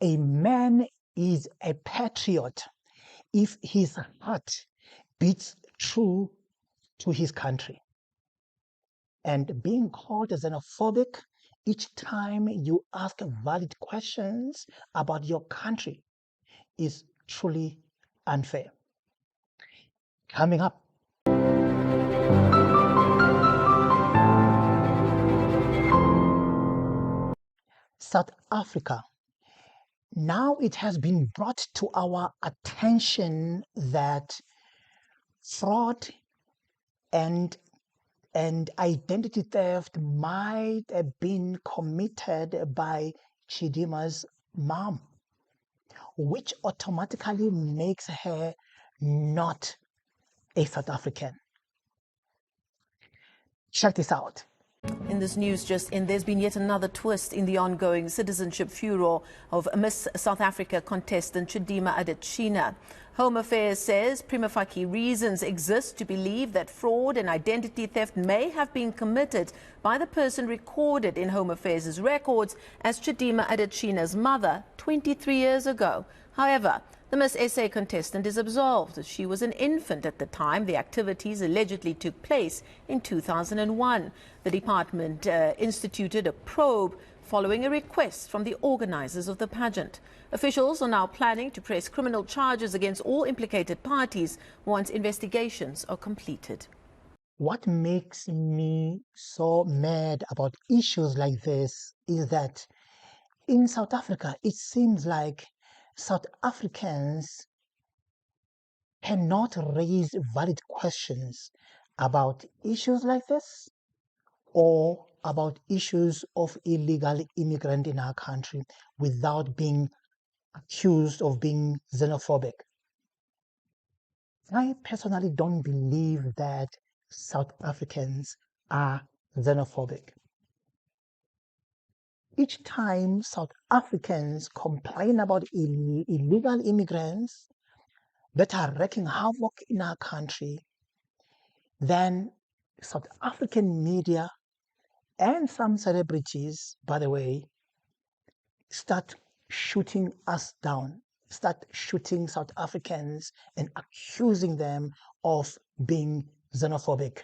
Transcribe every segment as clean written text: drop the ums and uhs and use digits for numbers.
A man is a patriot if his heart beats true to his country. And being called xenophobic each time you ask valid questions about your country is truly unfair. Coming up, South Africa. Now it has been brought to our attention that fraud and identity theft might have been committed by Chidimma's mom, which automatically makes her not a South African. Check this out. In this news just in, there's been yet another twist in the ongoing citizenship furor of Miss South Africa contestant Chidimma Adetshina. Home Affairs says prima facie reasons exist to believe that fraud and identity theft may have been committed by the person recorded in Home Affairs' records as Chidimma Adetshina's mother 23 years ago. However, the Miss SA contestant is absolved as she was an infant at the time the activities allegedly took place in 2001. The department instituted a probe following a request from the organizers of the pageant. Officials are now planning to press criminal charges against all implicated parties once investigations are completed. What makes me so mad about issues like this is that in South Africa, it seems like South Africans cannot raise valid questions about issues like this or about issues of illegal immigrant in our country without being accused of being xenophobic. I personally don't believe that South Africans are xenophobic. Each time South Africans complain about illegal immigrants that are wreaking havoc in our country, then South African media and some celebrities, by the way, start shooting us down, start shooting South Africans and accusing them of being xenophobic.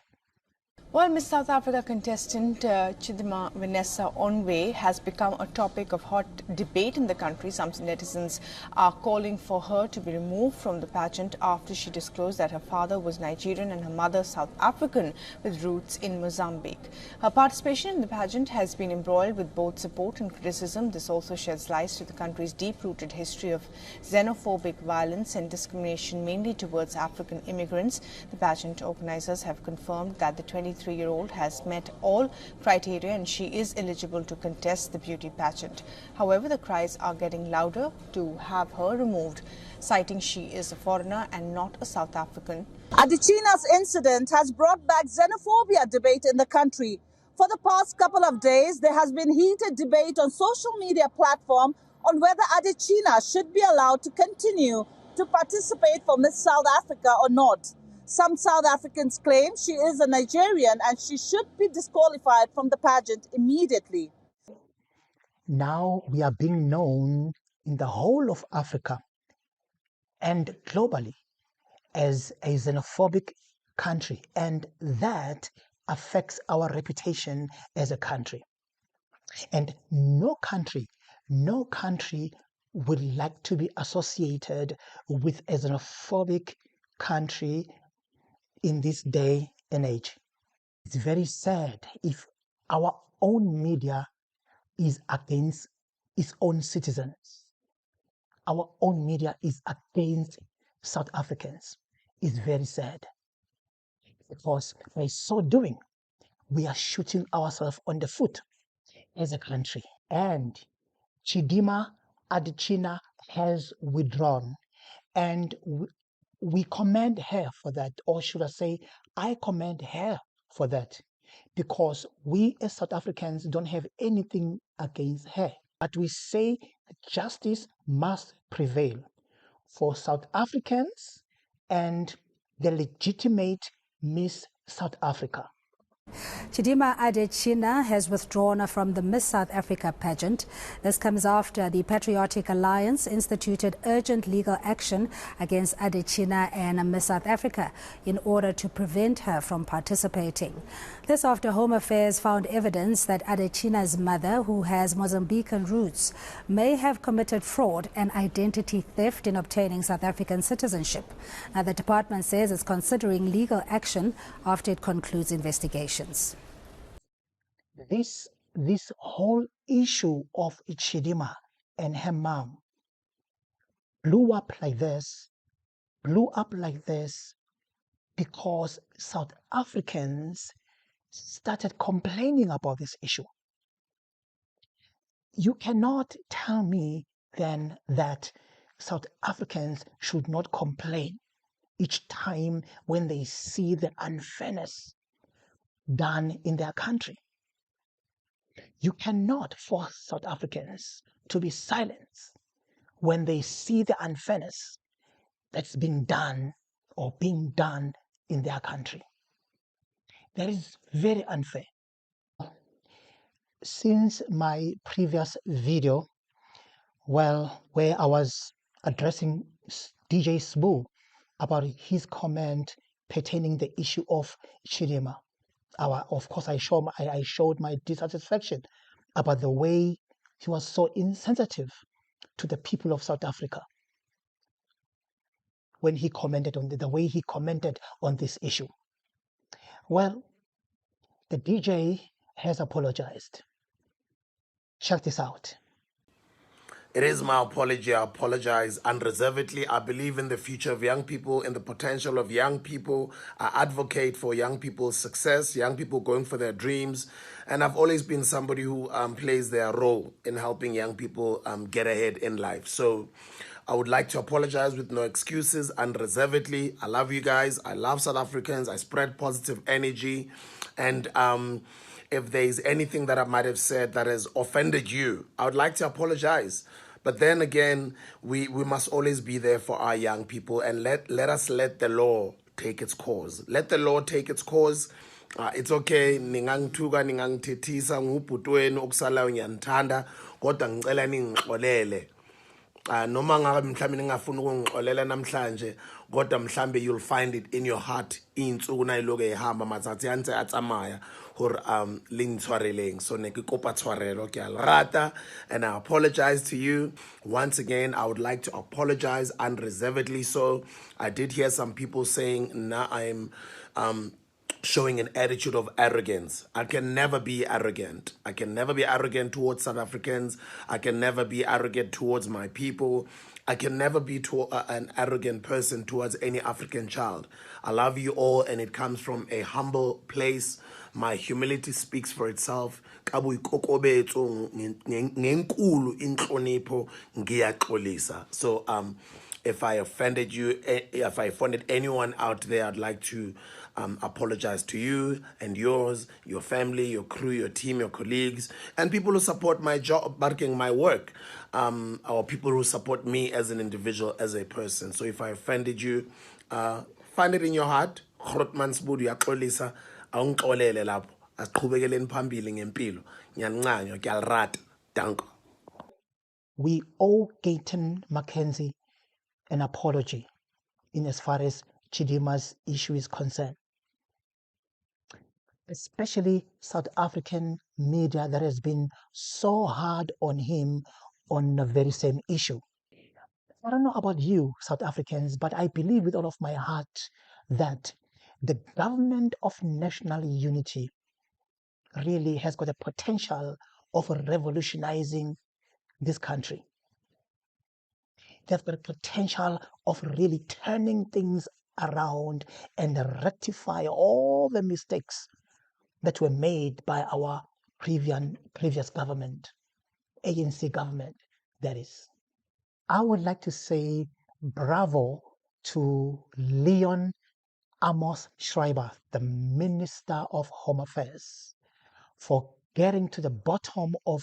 Well, Miss South Africa contestant Chidimma Vanessa Onwe has become a topic of hot debate in the country. Some netizens are calling for her to be removed from the pageant after she disclosed that her father was Nigerian and her mother South African with roots in Mozambique. Her participation in the pageant has been embroiled with both support and criticism. This also sheds light to the country's deep-rooted history of xenophobic violence and discrimination, mainly towards African immigrants. The pageant organizers have confirmed that the 23-year-old has met all criteria and she is eligible to contest the beauty pageant. However, the cries are getting louder to have her removed, citing she is a foreigner and not a South African. Adetshina's incident has brought back xenophobia debate in the country. For the past couple of days, there has been heated debate on social media platform on whether Adetshina should be allowed to continue to participate for Miss South Africa or not. Some South Africans claim she is a Nigerian and she should be disqualified from the pageant immediately. Now we are being known in the whole of Africa and globally as a xenophobic country, and that affects our reputation as a country. And no country would like to be associated with a xenophobic country in this day and age. It's very sad if our own media is against its own citizens. Our own media is against South Africans. It's very sad because by so doing, we are shooting ourselves on the foot as a country. And Chidimma Adetshina has withdrawn, and we commend her for that, or should I say, I commend her for that, because we as South Africans don't have anything against her. But we say that justice must prevail for South Africans and the legitimate Miss South Africa. Chidimma Adetshina has withdrawn from the Miss South Africa pageant. This comes after the Patriotic Alliance instituted urgent legal action against Adetshina and Miss South Africa in order to prevent her from participating. This after Home Affairs found evidence that Adetshina's mother, who has Mozambican roots, may have committed fraud and identity theft in obtaining South African citizenship. Now, the department says it's considering legal action after it concludes investigations. This whole issue of Chidimma and her mom blew up like this because South Africans started complaining about this issue. You cannot tell me then that South Africans should not complain each time when they see the unfairness done in their country. You cannot force South Africans to be silent when they see the unfairness that's been done or being done in their country. That is very unfair. Since my previous video, where I was addressing DJ Sbu about his comment pertaining the issue of Chidimma, of course, I showed my dissatisfaction about the way he was so insensitive to the people of South Africa when he commented on the way he commented on this issue. Well, the DJ has apologized. Check this out. It is my apology. I apologize unreservedly. I believe in the future of young people, in the potential of young people. I advocate for young people's success, young people going for their dreams. And I've always been somebody who plays their role in helping young people get ahead in life. So I would like to apologize with no excuses, unreservedly. I love you guys. I love South Africans. I spread positive energy. And if there's anything that I might have said that has offended you, I would like to apologize. But then again, we must always be there for our young people, and let the law take its course. Let the law take its course. It's okay. Ningangithuka ningangithethisa ngubhutweni okusalayo ngiyanithanda kodwa ngicela ningixolele. Noma ngabe mhlambe ningafuna ukungixolela namhlanje kodwa mhlambe you'll find it in your heart insuku nayiloke ehamba matsatsi yantse atsamaya hore lingitshwareleng. So ne ke kopa tshwarelo ke a le rata, and I apologize to you once again. I would like to apologize unreservedly. So I did hear some people saying now I'm showing an attitude of arrogance. I can never be arrogant. I can never be arrogant towards South Africans. I can never be arrogant towards my people. I can never be an arrogant person towards any African child. I love you all, and it comes from a humble place. My humility speaks for itself. So if I offended you, if I offended anyone out there, I'd like to apologize to you and yours, your family, your crew, your team, your colleagues, and people who support my job, my work, or people who support me as an individual, as a person. So if I offended you, find it in your heart. We owe Gayton Mackenzie an apology in as far as Chidimma's issue is concerned. Especially South African media that has been so hard on him on the very same issue. I don't know about you, South Africans, but I believe with all of my heart that the government of national unity really has got a potential of revolutionizing this country. They've got a potential of really turning things around and rectify all the mistakes that were made by our previous government, ANC government, that is. I would like to say bravo to Leon Amos Schreiber, the Minister of Home Affairs, for getting to the bottom of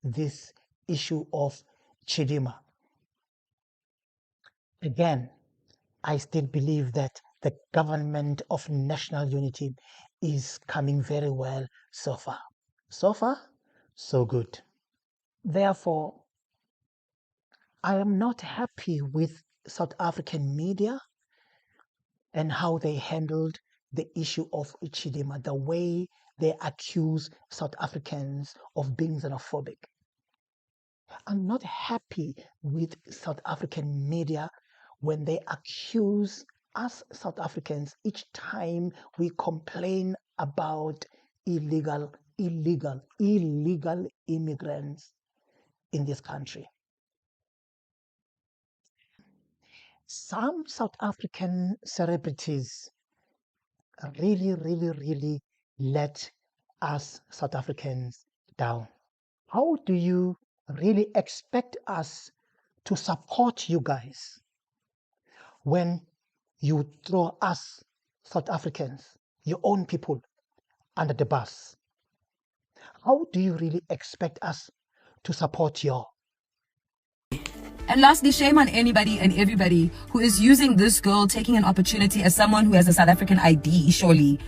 this issue of Chidimma. Again, I still believe that the government of national unity is coming very well so far. So far, so good. Therefore, I am not happy with South African media and how they handled the issue of Chidimma, the way they accuse South Africans of being xenophobic. I'm not happy with South African media when they accuse us South Africans each time we complain about illegal immigrants in this country. Some South African celebrities really let us South Africans down. How do you really expect us to support you guys when you throw us South Africans, your own people, under the bus? How do you really expect us to support you? And lastly, shame on anybody and everybody who is using this girl taking an opportunity as someone who has a South African ID, surely,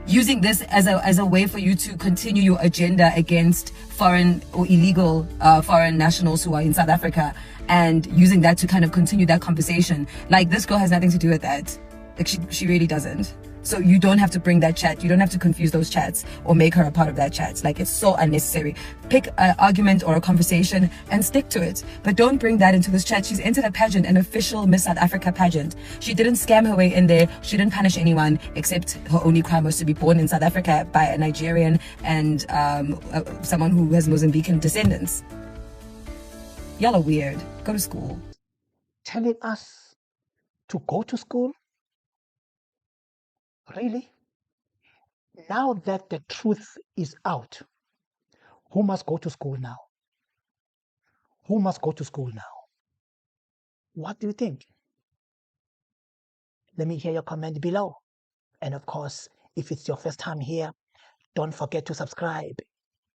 using this as a way for you to continue your agenda against foreign or illegal foreign nationals who are in South Africa, and using that to kind of continue that conversation. Like, this girl has nothing to do with that. Like, she really doesn't. So you don't have to bring that chat. You don't have to confuse those chats or make her a part of that chat. Like, it's so unnecessary. Pick an argument or a conversation and stick to it. But don't bring that into this chat. She's entered a pageant, an official Miss South Africa pageant. She didn't scam her way in there. She didn't punish anyone, except her only crime was to be born in South Africa by a Nigerian and someone who has Mozambican descendants. Y'all are weird. Go to school. Telling us to go to school? Really? Now that the truth is out, who must go to school now? Who must go to school now? What do you think? Let me hear your comment below. And of course, if it's your first time here, don't forget to subscribe.